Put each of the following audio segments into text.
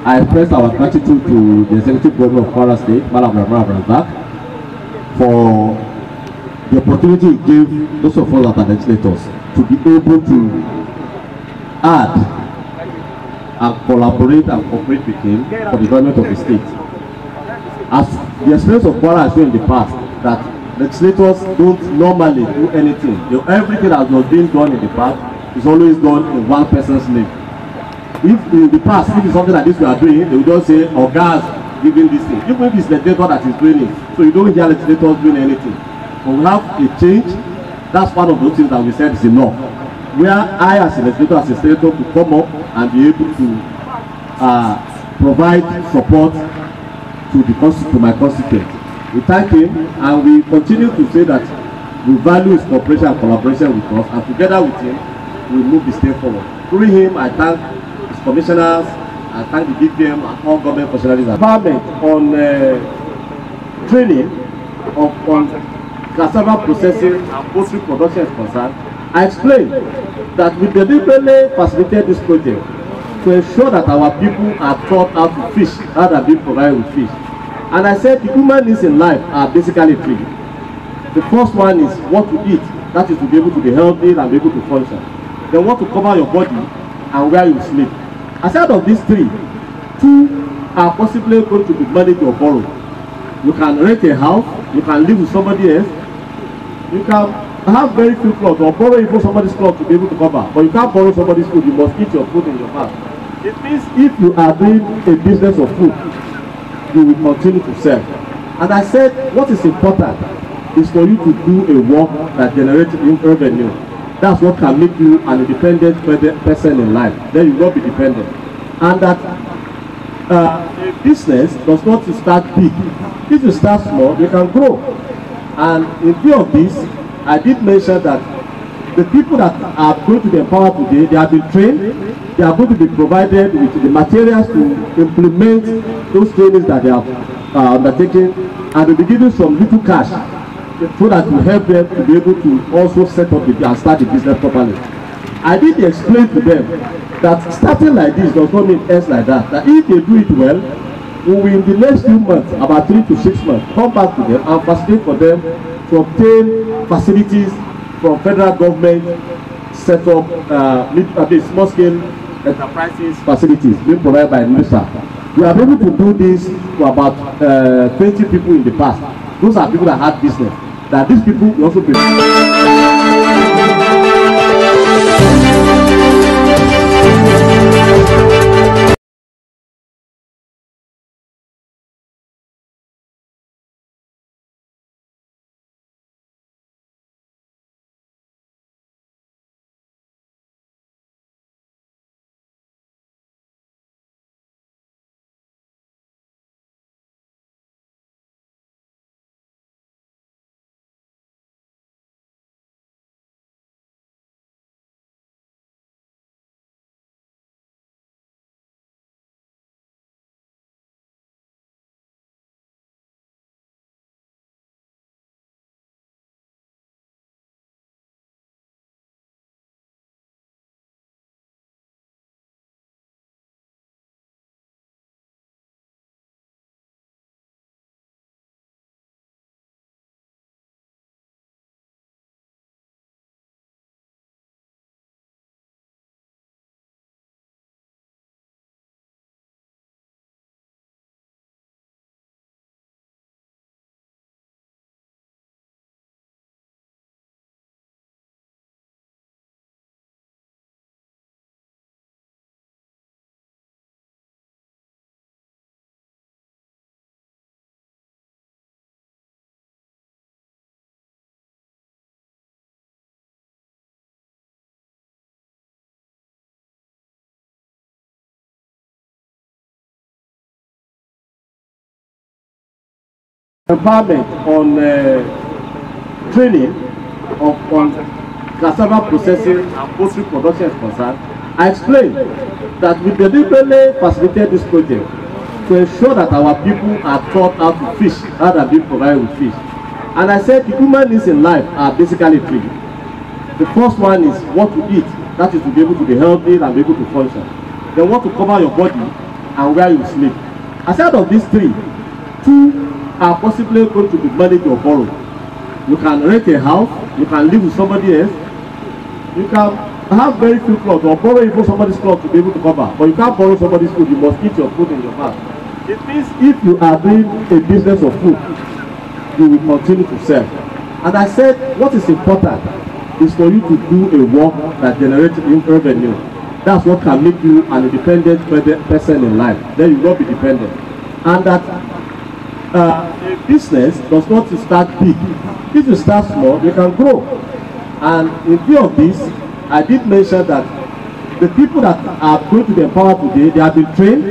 I express our gratitude to the Executive Governor of Kwara State, Malam Abdul Razak, for the opportunity he gave those of us that are legislators to be able to add and collaborate and cooperate with him for the development of the state. As the experience of Kwara has shown in the past, that legislators don't normally do anything. Everything that was being done in the past is always done in one person's name. If in the past, if it's something like this we are doing, they will just say, oh, guys, giving this thing. Even if it's the legislator that is doing it, so you don't hear legislators doing anything. But we have a change. That's one of those things that we said is enough. Where I, as a legislator, could come up and be able to provide support to my constituents. We thank him, and we continue to say that we value his cooperation and collaboration with us, and together with him, we move the state forward. Through him, I thank his commissioners, I thank the DPM and all government functionaries. Empowerment on training on cassava processing and poultry production is concerned. I explained that we deliberately facilitated this project to ensure that our people are taught how to fish, how to be provided with fish. And I said the human needs in life are basically three. The first one is what to eat, that is to be able to be healthy and be able to function. Then what to cover your body and where you sleep. Aside of these three, two are possibly going to be managed or borrowed. You can rent a house, you can live with somebody else, you can have very few clothes or borrow even somebody's clothes to be able to cover, but you can't borrow somebody's food. You must eat your food in your house. It means if you are doing a business of food, you will continue to sell. And I said what is important is for you to do a work that generates revenue. That's what can make you an independent person in life. Then you will not be dependent. And that a business does not start big. If you start small, you can grow. And in view of this, I did mention that the people that are going to be empowered today, they have been trained, they are going to be provided with the materials to implement those trainings that they have undertaken, and they'll be given some little cash so that will help them to be able to also set up and start the business properly. I did explain to them that starting like this does not mean else like that. That if they do it well, we will in the next few months, about 3 to 6 months, come back to them and facilitate for them to obtain facilities from federal government, set up small scale enterprises facilities being provided by NISA. We are able to do this to about 20 people in the past. Those are people that had business. That these people will also be empowerment on training on cassava processing and poultry production is concerned, I explained that we deliberately facilitated this project to ensure that our people are taught how to fish rather than being provided with fish. And I said the human needs in life are basically three. The first one is what to eat, that is to be able to be healthy and be able to function. Then what to cover your body and where you sleep. Aside of these three, two are possibly going to be managed or borrowed. You can rent a house, you can live with somebody else, you can have very few clothes or borrow even somebody's clothes to be able to cover, but you can't borrow somebody's food. You must eat your food in your house. It means if you are doing a business of food, you will continue to sell. And I said what is important is for you to do a work that generates revenue. That's what can make you an independent person in life. Then you will not be dependent. And that a business does not start big. If you start small, you can grow. And in view of this, I did mention that the people that are going to be empowered today, they have been trained,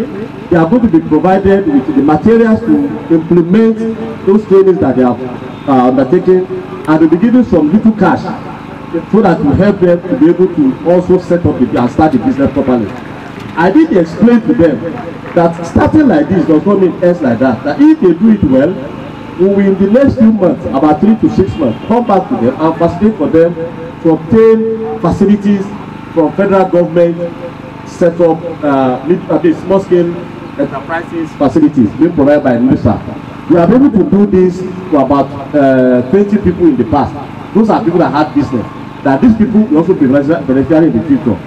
they are going to be provided with the materials to implement those trainings that they have undertaken, and they'll be given some little cash so that will help them to be able to also set up and start the business properly. I did explain to them that starting like this does not mean else like that. That if they do it well, we will in the next few months, about 3 to 6 months, come back to them and facilitate for them to obtain facilities from federal government, set up small scale enterprises facilities being provided by NISA. We are able to do this to about 20 people in the past. Those are people that had business. That these people will also be beneficiary in the future.